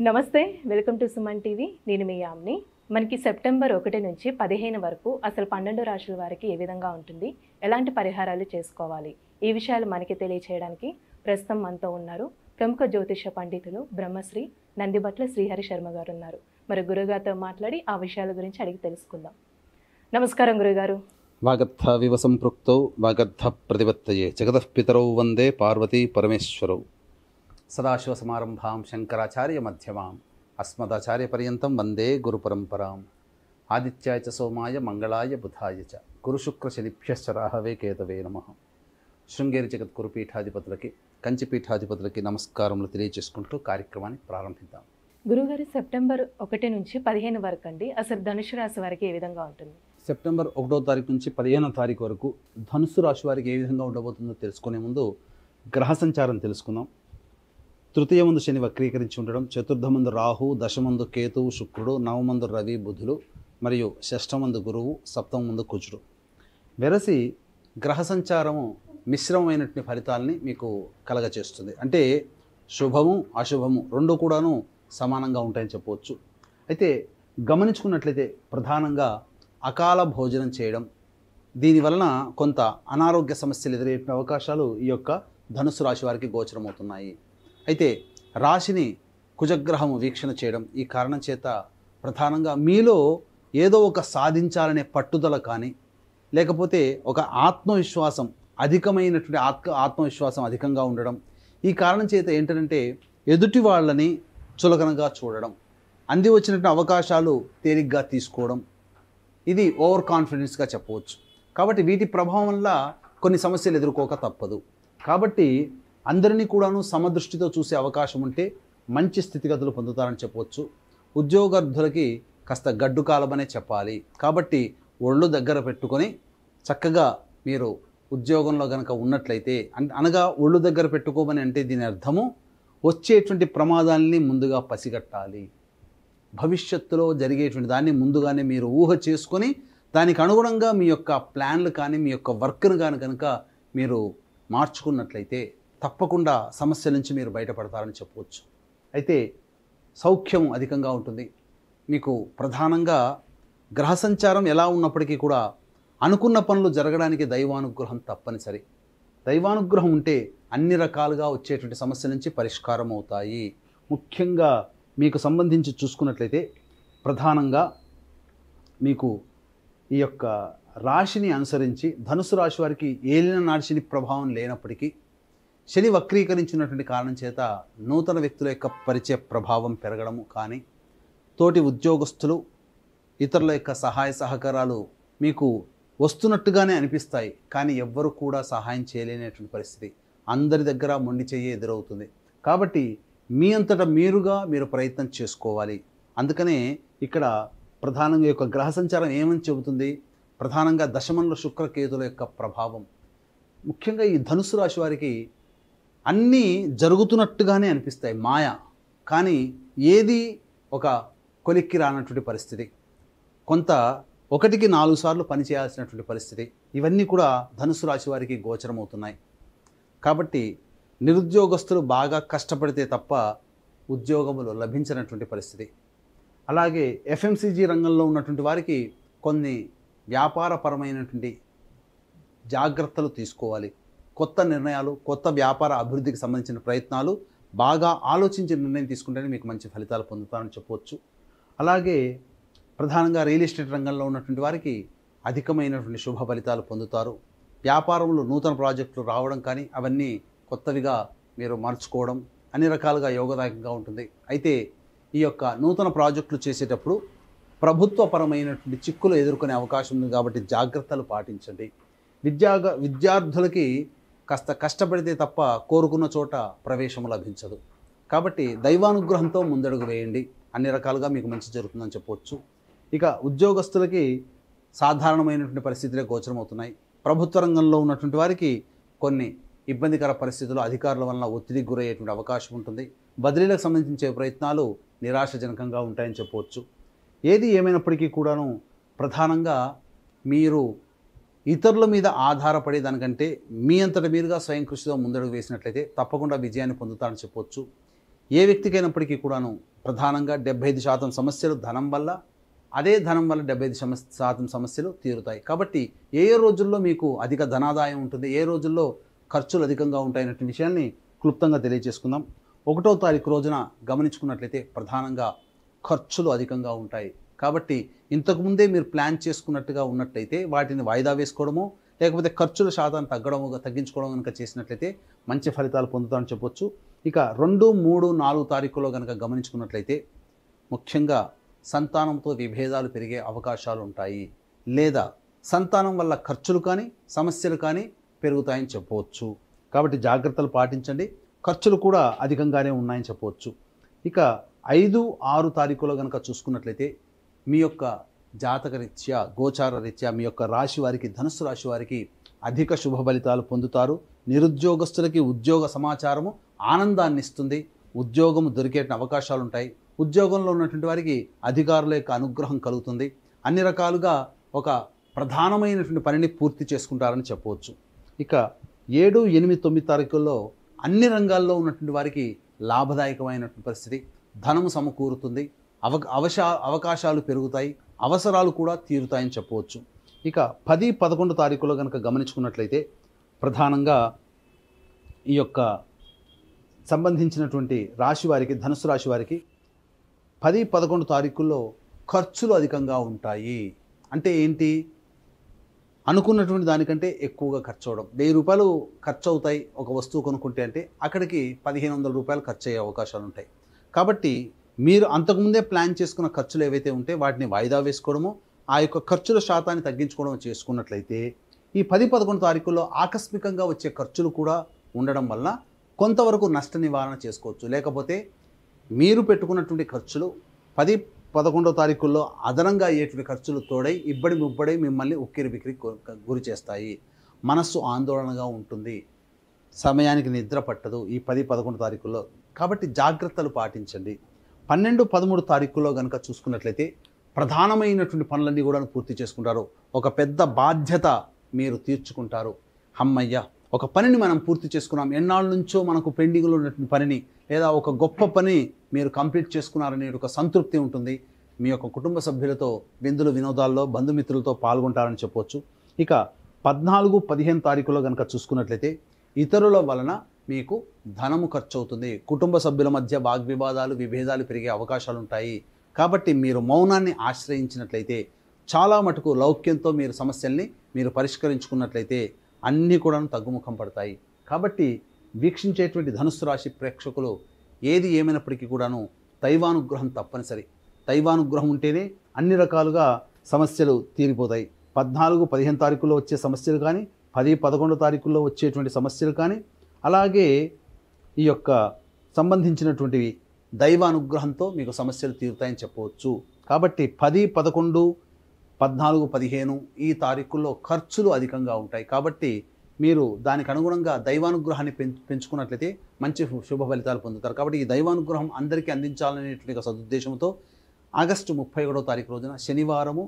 నమస్తే, welcome to Suman TV. నేను మీ యామ్ని. మనకి సెప్టెంబర్ 1 నుంచి 15 వరకు అసలు 12 రాశుల వారికి ఏ విధంగా ఉంటుంది, ఎలాంటి పరిహారాలు చేసుకోవాలి, ఈ విషయాలు మనకి తెలియచేయడానికి ప్రస్తుతం మనతో ఉన్నారు ప్రముఖ జ్యోతిష పండితులు బ్రహ్మశ్రీ నందిబట్ల శ్రీహరి శర్మ గారు ఉన్నారు. మరి గురుగారితో మాట్లాడి ఆ విషయాల గురించి అడిగి తెలుసుకుందాం. నమస్కారం గురుగారు. వాగర్థ వివ సంపృక్తౌ వాగర్థ ప్రతిపత్తయే జగతః పితరౌ వందే పార్వతీ పరమేశ్వరౌ. సదాశివసమారంభాం శంకరాచార్య మధ్యమాం అస్మదాచార్య పర్యంతం వందే గురు పరంపరాం. ఆదిత్యాయ చ సోమాయ మంగళాయ బుధాయ చ గురుశుక్ర శనిభ్యశ్చ రాహవే కేతవే నమః. శృంగేరి జగద్గురు పీఠాధిపతులకి, కంచి పీఠాధిపతులకి నమస్కారములు తెలియజేసుకుంటూ కార్యక్రమాన్ని ప్రారంభిద్దాం. గురుగారు, సెప్టెంబర్ 1 నుంచి 15 వరకు అండి అసలు ధనుసు రాశి వారికి ఏ విధంగా ఉంటుంది? సెప్టెంబర్ 1వ తారీఖు నుంచి 15వ తారీఖు వరకు ధనుస్సు రాశి వారికి ఏ విధంగా ఉండబోతుందో తెలుసుకునే ముందు గ్రహ సంచారం తెలుసుకుందాం. తృతీయమందు శని వక్రీకరించి ఉండడం, చతుర్థమందు రాహు, దశమందు కేతువు శుక్రుడు, నవమందు రవి బుధులు మరియు షష్టమందు గురువు, సప్తమందు కుజుడు. వెరసి గ్రహ సంచారము మిశ్రమమైనటువంటి ఫలితాలని మీకు కలగచేస్తుంది. అంటే శుభము అశుభము రెండు కూడాను సమానంగా ఉంటాయని చెప్పవచ్చు. అయితే గమనించుకున్నట్లయితే ప్రధానంగా అకాల భోజనం చేయడం, దీనివలన కొంత అనారోగ్య సమస్యలు ఎదురయ్యే అవకాశాలు ఈ యొక్క ధనుసు రాశి వారికి గోచరమవుతున్నాయి. అయితే రాశిని కుజగ్రహము వీక్షణ చేయడం, ఈ కారణం చేత ప్రధానంగా మీలో ఏదో ఒక సాధించాలనే పట్టుదల కానీ, లేకపోతే ఒక ఆత్మవిశ్వాసం అధికమైనటువంటి ఆత్మవిశ్వాసం అధికంగా ఉండడం, ఈ కారణం చేత ఏంటంటే ఎదుటి వాళ్ళని చులకనగా చూడడం, అంది వచ్చినటువంటి అవకాశాలు తేలిగ్గా తీసుకోవడం, ఇది ఓవర్ కాన్ఫిడెన్స్గా చెప్పవచ్చు. కాబట్టి వీటి ప్రభావం వల్ల కొన్ని సమస్యలు ఎదుర్కోక తప్పదు. కాబట్టి అందరినీ కూడాను సమదృష్టితో చూసే అవకాశం ఉంటే మంచి స్థితిగతులు పొందుతారని చెప్పవచ్చు. ఉద్యోగార్థులకి కాస్త గడ్డు కాలమనే చెప్పాలి. కాబట్టి ఒళ్ళు దగ్గర పెట్టుకొని చక్కగా మీరు ఉద్యోగంలో కనుక ఉన్నట్లయితే, అనగా ఒళ్ళు దగ్గర పెట్టుకోమని అంటే దీని అర్థము వచ్చేటువంటి ప్రమాదాలని ముందుగా పసిగట్టాలి. భవిష్యత్తులో జరిగేటువంటి దాన్ని ముందుగానే మీరు ఊహ చేసుకొని దానికి అనుగుణంగా మీ యొక్క ప్లాన్లు కానీ మీ యొక్క వర్క్ను కానీ కనుక మీరు మార్చుకున్నట్లయితే తప్పకుండా సమస్యల నుంచి మీరు బయటపడతారని చెప్పవచ్చు. అయితే సౌఖ్యం అధికంగా ఉంటుంది. మీకు ప్రధానంగా గ్రహ సంచారం ఎలా ఉన్నప్పటికీ కూడా అనుకున్న పనులు జరగడానికి దైవానుగ్రహం తప్పనిసరి. దైవానుగ్రహం ఉంటే అన్ని రకాలుగా వచ్చేటువంటి సమస్యల నుంచి పరిష్కారం అవుతాయి. ముఖ్యంగా మీకు సంబంధించి చూసుకున్నట్లయితే ప్రధానంగా మీకు ఈ యొక్క రాశిని అనుసరించి ధనుసు రాశి వారికి ఏలిన నాటి శని ప్రభావం లేనప్పటికీ శని వక్రీకరించినటువంటి కారణం చేత నూతన వ్యక్తుల యొక్క పరిచయ ప్రభావం పెరగడము కానీ, తోటి ఉద్యోగస్తులు ఇతరుల యొక్క సహాయ సహకారాలు మీకు వస్తున్నట్టుగానే అనిపిస్తాయి, కానీ ఎవ్వరు కూడా సహాయం చేయలేనటువంటి పరిస్థితి, అందరి దగ్గర మొండి చెయ్యి ఎదురవుతుంది. కాబట్టి మీ అంతటా మీరుగా మీరు ప్రయత్నం చేసుకోవాలి. అందుకనే ఇక్కడ ప్రధానంగా యొక్క గ్రహ సంచారం ఏమని చెబుతుంది, ప్రధానంగా దశమంలో శుక్రకేతుల యొక్క ప్రభావం. ముఖ్యంగా ఈ ధనుసు రాశి వారికి అన్నీ జరుగుతున్నట్టుగానే అనిపిస్తాయి, మాయ, కానీ ఏది ఒక కొలిక్కి రానటువంటి పరిస్థితి, కొంత 1కి 4 సార్లు పనిచేయాల్సినటువంటి పరిస్థితి, ఇవన్నీ కూడా ధనుసు రాశి వారికి గోచరమవుతున్నాయి. కాబట్టి నిరుద్యోగస్తులు బాగా కష్టపడితే తప్ప ఉద్యోగములు లభించినటువంటి పరిస్థితి. అలాగే ఎఫ్ఎంసీజీ రంగంలో ఉన్నటువంటి వారికి కొన్ని వ్యాపారపరమైనటువంటి జాగ్రత్తలు తీసుకోవాలి. కొత్త నిర్ణయాలు, కొత్త వ్యాపార అభివృద్ధికి సంబంధించిన ప్రయత్నాలు బాగా ఆలోచించి నిర్ణయం తీసుకుంటేనే మీకు మంచి ఫలితాలు పొందుతారని చెప్పవచ్చు. అలాగే ప్రధానంగా రియల్ ఎస్టేట్ రంగంలో ఉన్నటువంటి వారికి అధికమైనటువంటి శుభ ఫలితాలు పొందుతారు. వ్యాపారంలో నూతన ప్రాజెక్టులు రావడం కానీ, అవన్నీ కొత్తవిగా మీరు మార్చుకోవడం అన్ని రకాలుగా యోగదాయకంగా ఉంటుంది. అయితే ఈ యొక్క నూతన ప్రాజెక్టులు చేసేటప్పుడు ప్రభుత్వపరమైనటువంటి చిక్కులు ఎదుర్కొనే అవకాశం ఉంది. కాబట్టి జాగ్రత్తలు పాటించండి. విద్యార్థులకి కాస్త కష్టపడితే తప్ప కోరుకున్న చోట ప్రవేశం లభించదు. కాబట్టి దైవానుగ్రహంతో ముందడుగు వేయండి, అన్ని రకాలుగా మీకు మంచి జరుగుతుందని చెప్పవచ్చు. ఇక ఉద్యోగస్తులకి సాధారణమైనటువంటి పరిస్థితులే గోచరమవుతున్నాయి. ప్రభుత్వ రంగంలో ఉన్నటువంటి వారికి కొన్ని ఇబ్బందికర పరిస్థితులు, అధికారుల వలన ఒత్తిడికి గురయ్యేటువంటి అవకాశం ఉంటుంది. బదిలీలకు సంబంధించే ప్రయత్నాలు నిరాశజనకంగా ఉంటాయని చెప్పవచ్చు. ఏది ఏమైనప్పటికీ కూడాను ప్రధానంగా మీరు ఇతరుల మీద ఆధారపడే దానికంటే మీ అంతట మీరుగా స్వయం కృషితో ముందడుగు వేసినట్లయితే తప్పకుండా విజయాన్ని పొందుతారని చెప్పవచ్చు. ఏ వ్యక్తికైనప్పటికీ కూడాను ప్రధానంగా 75% సమస్యలు ధనం వల్ల, అదే ధనం వల్ల 75% సమస్యలు తీరుతాయి. కాబట్టి ఏ ఏ రోజుల్లో మీకు అధిక ధనాదాయం ఉంటుంది, ఏ రోజుల్లో ఖర్చులు అధికంగా ఉంటాయనే విషయాన్ని క్లుప్తంగా తెలియజేసుకుందాం. 1వ తారీఖు రోజున గమనించుకున్నట్లయితే ప్రధానంగా ఖర్చులు అధికంగా ఉంటాయి. కాబట్టి ఇంతకుముందే మీరు ప్లాన్ చేసుకున్నట్టుగా ఉన్నట్లయితే వాటిని వాయిదా వేసుకోవడమో లేకపోతే ఖర్చుల శాతాన్ని తగ్గించుకోవడం కనుక చేసినట్లయితే మంచి ఫలితాలు పొందుతామని చెప్పొచ్చు. ఇక 2, 3, 4 తారీఖులో కనుక గమనించుకున్నట్లయితే ముఖ్యంగా సంతానంతో విభేదాలు పెరిగే అవకాశాలు ఉంటాయి, లేదా సంతానం వల్ల ఖర్చులు కానీ సమస్యలు కానీ పెరుగుతాయని చెప్పవచ్చు. కాబట్టి జాగ్రత్తలు పాటించండి. ఖర్చులు కూడా అధికంగానే ఉన్నాయని చెప్పవచ్చు. ఇక 5, 6 తారీఖులో కనుక చూసుకున్నట్లయితే మీ యొక్క జాతక రీత్యా గోచార రీత్యా మీ యొక్క రాశి వారికి, ధనుస్సు రాశి వారికి అధిక శుభ ఫలితాలు పొందుతారు. నిరుద్యోగస్తులకి ఉద్యోగ సమాచారము ఆనందాన్ని ఇస్తుంది. ఉద్యోగము దొరికే అవకాశాలు ఉంటాయి. ఉద్యోగంలో ఉన్నటువంటి వారికి అధికారుల యొక్క అనుగ్రహం కలుగుతుంది. అన్ని రకాలుగా ఒక ప్రధానమైనటువంటి పనిని పూర్తి చేసుకుంటారని చెప్పవచ్చు. ఇక 7, 8, 9 తారీఖుల్లో అన్ని రంగాల్లో ఉన్నటువంటి వారికి లాభదాయకమైనటువంటి పరిస్థితి, ధనము సమకూరుతుంది, అవకాశాలు పెరుగుతాయి, అవసరాలు కూడా తీరుతాయని చెప్పవచ్చు. ఇక 10, 11 తారీఖులో కనుక గమనించుకున్నట్లయితే ప్రధానంగా ఈ యొక్క సంబంధించినటువంటి రాశి వారికి, ధనుసు రాశి వారికి 10, 11 తారీఖుల్లో ఖర్చులు అధికంగా ఉంటాయి. అంటే ఏంటి? అనుకున్నటువంటి దానికంటే ఎక్కువగా ఖర్చు అవడం. 1000 రూపాయలు ఖర్చు అవుతాయి ఒక వస్తువు కొనుక్కుంటే, అంటే అక్కడికి 1500 రూపాయలు ఖర్చు అయ్యే అవకాశాలు ఉంటాయి. కాబట్టి మీరు అంతకుముందే ప్లాన్ చేసుకున్న ఖర్చులు ఏవైతే ఉంటే వాటిని వాయిదా వేసుకోవడము, ఆ యొక్క ఖర్చుల శాతాన్ని తగ్గించుకోవడం చేసుకున్నట్లయితే ఈ 10, 11 తారీఖుల్లో ఆకస్మికంగా వచ్చే ఖర్చులు కూడా ఉండడం వల్ల కొంతవరకు నష్ట నివారణ చేసుకోవచ్చు. లేకపోతే మీరు పెట్టుకున్నటువంటి ఖర్చులు 10, 11 తారీఖుల్లో అదనంగా అయ్యేటువంటి ఖర్చులు తోడై ఇబ్బడి ముబ్బడై మిమ్మల్ని ఉక్కిరి బిక్కిరి గురి చేస్తాయి. మనస్సు ఆందోళనగా ఉంటుంది, సమయానికి నిద్ర పట్టదు ఈ 10, 11 తారీఖుల్లో. కాబట్టి జాగ్రత్తలు పాటించండి. 12, 13 తారీఖుల్లో కనుక చూసుకున్నట్లయితే ప్రధానమైనటువంటి పనులన్నీ కూడా పూర్తి చేసుకుంటారు. ఒక పెద్ద బాధ్యత మీరు తీర్చుకుంటారు. అమ్మయ్య, ఒక పనిని మనం పూర్తి చేసుకున్నాం, ఎన్నాళ్ళ నుంచో మనకు పెండింగ్లో ఉన్నటువంటి పనిని, లేదా ఒక గొప్ప పని మీరు కంప్లీట్ చేసుకున్నారనే ఒక సంతృప్తి ఉంటుంది. మీ యొక్క కుటుంబ సభ్యులతో విందులు వినోదాల్లో బంధుమిత్రులతో పాల్గొంటారని చెప్పవచ్చు. ఇక 14, 15 తారీఖులో కనుక చూసుకున్నట్లయితే ఇతరుల వలన మీకు ధనము ఖర్చు అవుతుంది. కుటుంబ సభ్యుల మధ్య వాగ్వివాదాలు, విభేదాలు పెరిగే అవకాశాలు ఉంటాయి. కాబట్టి మీరు మౌనాన్ని ఆశ్రయించినట్లయితే, చాలా మటుకు లౌక్యంతో మీరు సమస్యల్ని మీరు పరిష్కరించుకున్నట్లయితే అన్నీ కూడా తగ్గుముఖం పడతాయి. కాబట్టి వీక్షించేటువంటి ధనుస్సు రాశి ప్రేక్షకులు ఏది ఏమైనప్పటికీ కూడాను దైవానుగ్రహం తప్పనిసరి. దైవానుగ్రహం ఉంటేనే అన్ని రకాలుగా సమస్యలు తీరిపోతాయి. 14, 15 తారీఖుల్లో వచ్చే సమస్యలు కానీ, 10, 11 తారీఖుల్లో వచ్చేటువంటి సమస్యలు కానీ, అలాగే ఈ యొక్క సంబంధించినటువంటివి దైవానుగ్రహంతో మీకు సమస్యలు తీరుతాయని చెప్పవచ్చు. కాబట్టి 10, 11, 14, 15 ఈ తారీఖుల్లో ఖర్చులు అధికంగా ఉంటాయి. కాబట్టి మీరు దానికి అనుగుణంగా దైవానుగ్రహాన్ని పెంచుకున్నట్లయితే మంచి శుభ ఫలితాలు పొందుతారు. కాబట్టి ఈ దైవానుగ్రహం అందరికీ అందించాలనేటువంటి సదుద్దేశంతో ఆగస్టు 31వ తారీఖు రోజున శనివారము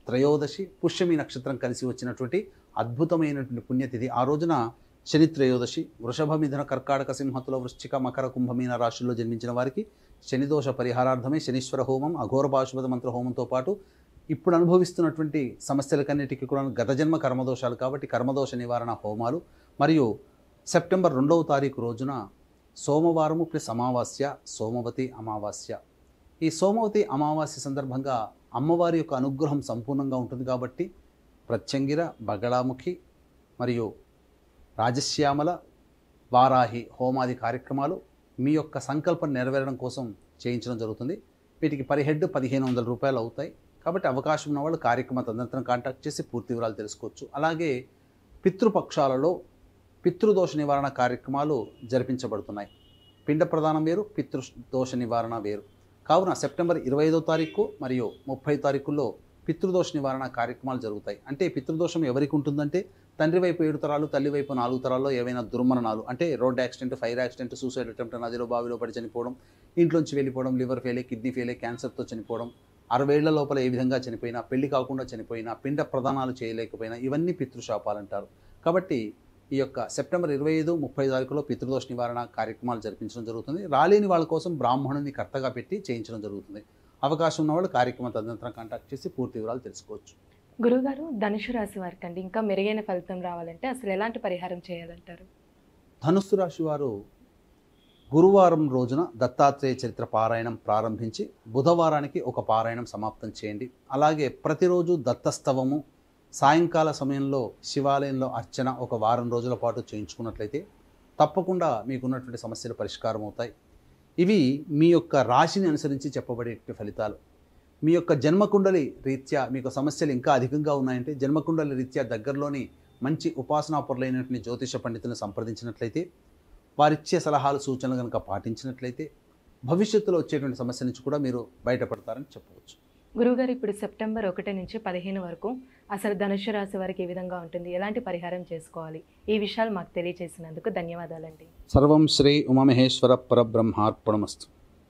త్రయోదశి, పుష్యమి నక్షత్రం కలిసి వచ్చినటువంటి అద్భుతమైనటువంటి పుణ్యతిథి. ఆ రోజున శని త్రయోదశి. వృషభ, మిథున, కర్కాటక, సింహతుల, వృశ్చిక, మకర, కుంభమీన రాశుల్లో జన్మించిన వారికి శనిదోష పరిహారార్థమే శనీశ్వర హోమం, అఘోర పాశుపత మంత్ర హోమంతో పాటు ఇప్పుడు అనుభవిస్తున్నటువంటి సమస్యలకన్నిటికీ కూడా గత జన్మ కర్మదోషాలు కాబట్టి కర్మదోష నివారణ హోమాలు, మరియు సెప్టెంబర్ 2వ తారీఖు రోజున సోమవారము ప్లస్ అమావాస్య, సోమవతి అమావాస్య. ఈ సోమవతి అమావాస్య సందర్భంగా అమ్మవారి యొక్క అనుగ్రహం సంపూర్ణంగా ఉంటుంది. కాబట్టి ప్రత్యంగిర, బగళాముఖి మరియు రాజశ్యామల, వారాహి హోమాది కార్యక్రమాలు మీ యొక్క సంకల్పం నెరవేరడం కోసం చేయించడం జరుగుతుంది. వీటికి పర్ హెడ్ 1500 రూపాయలు అవుతాయి. కాబట్టి అవకాశం ఉన్న వాళ్ళు కార్యక్రమ తదనంతరం కాంటాక్ట్ చేసి పూర్తి వివరాలు తెలుసుకోవచ్చు. అలాగే పితృపక్షాలలో పితృదోష నివారణ కార్యక్రమాలు జరిపించబడుతున్నాయి. పిండ ప్రదానం వేరు, పితృదోష నివారణ వేరు. కావున సెప్టెంబర్ 25వ తారీఖు మరియు 30 తారీఖుల్లో పితృదోష నివారణ కార్యక్రమాలు జరుగుతాయి. అంటే పితృదోషం ఎవరికి ఉంటుందంటే తండ్రి వైపు 7 తరాలు, తల్లి వైపు 4 తరాల్లో ఏవైనా దుర్మరణాలు, అంటే road accident, fire accident, suicide attempt, నదిలో బావిలో పడి చనిపోవడం, ఇంట్లోంచి వెళ్ళిపోవడం, లివర్ ఫెయిలే, కిడ్నీ ఫెయిలే, క్యాన్సర్తో చనిపోవడం, 60 ఏళ్ల లోపల ఏ విధంగా చనిపోయినా, పెళ్లి కాకుండా చనిపోయినా, పిండ ప్రదానాలు చేయలేకపోయినా, ఇవన్నీ పితృశాపాలు అంటారు. కాబట్టి ఈ యొక్క సెప్టెంబర్ 25, 30 తారీఖులో పితృదోష నివారణ కార్యక్రమాలు జరిపించడం జరుగుతుంది. రాలేని వాళ్ళ కోసం బ్రాహ్మణుని కర్తగా పెట్టి చేయించడం జరుగుతుంది. అవకాశం ఉన్నవాళ్ళు కార్యక్రమం తదనంతరం కాంటాక్ట్ చేసి పూర్తి వివరాలు తెలుసుకోవచ్చు. గురువుగారు, ధనుసు రాశి వారికి అండి ఇంకా మెరుగైన ఫలితం రావాలంటే అసలు ఎలాంటి పరిహారం చేయాలంటారు? ధనుస్సు రాశి వారు గురువారం రోజున దత్తాత్రేయ చరిత్ర పారాయణం ప్రారంభించి బుధవారానికి ఒక పారాయణం సమాప్తం చేయండి. అలాగే ప్రతిరోజు దత్తస్తవము సాయంకాల సమయంలో శివాలయంలో అర్చన ఒక వారం రోజుల పాటు చేయించుకున్నట్లయితే తప్పకుండా మీకున్నటువంటి సమస్యలు పరిష్కారం అవుతాయి. ఇవి మీ యొక్క రాశిని అనుసరించి చెప్పబడే ఫలితాలు. మీ యొక్క జన్మకుండలి రీత్యా మీకు సమస్యలు ఇంకా అధికంగా ఉన్నాయంటే జన్మకుండలి రీత్యా దగ్గరలోని మంచి ఉపాసనాపరులైనటువంటి జ్యోతిష పండితులను సంప్రదించినట్లయితే, వారిచ్చే సలహాలు సూచనలు కనుక పాటించినట్లయితే భవిష్యత్తులో వచ్చేటువంటి సమస్య నుంచి కూడా మీరు బయటపడతారని చెప్పవచ్చు. గురువుగారు, ఇప్పుడు సెప్టెంబర్ 1 నుంచి 15 వరకు అసలు ధనుసు రాశి వారికి ఏ విధంగా ఉంటుంది, ఎలాంటి పరిహారం చేసుకోవాలి, ఈ విషయాలు మాకు తెలియజేసినందుకు ధన్యవాదాలండి. సర్వం శ్రీ ఉమామహేశ్వర పరబ్రహ్మార్పణమస్తు.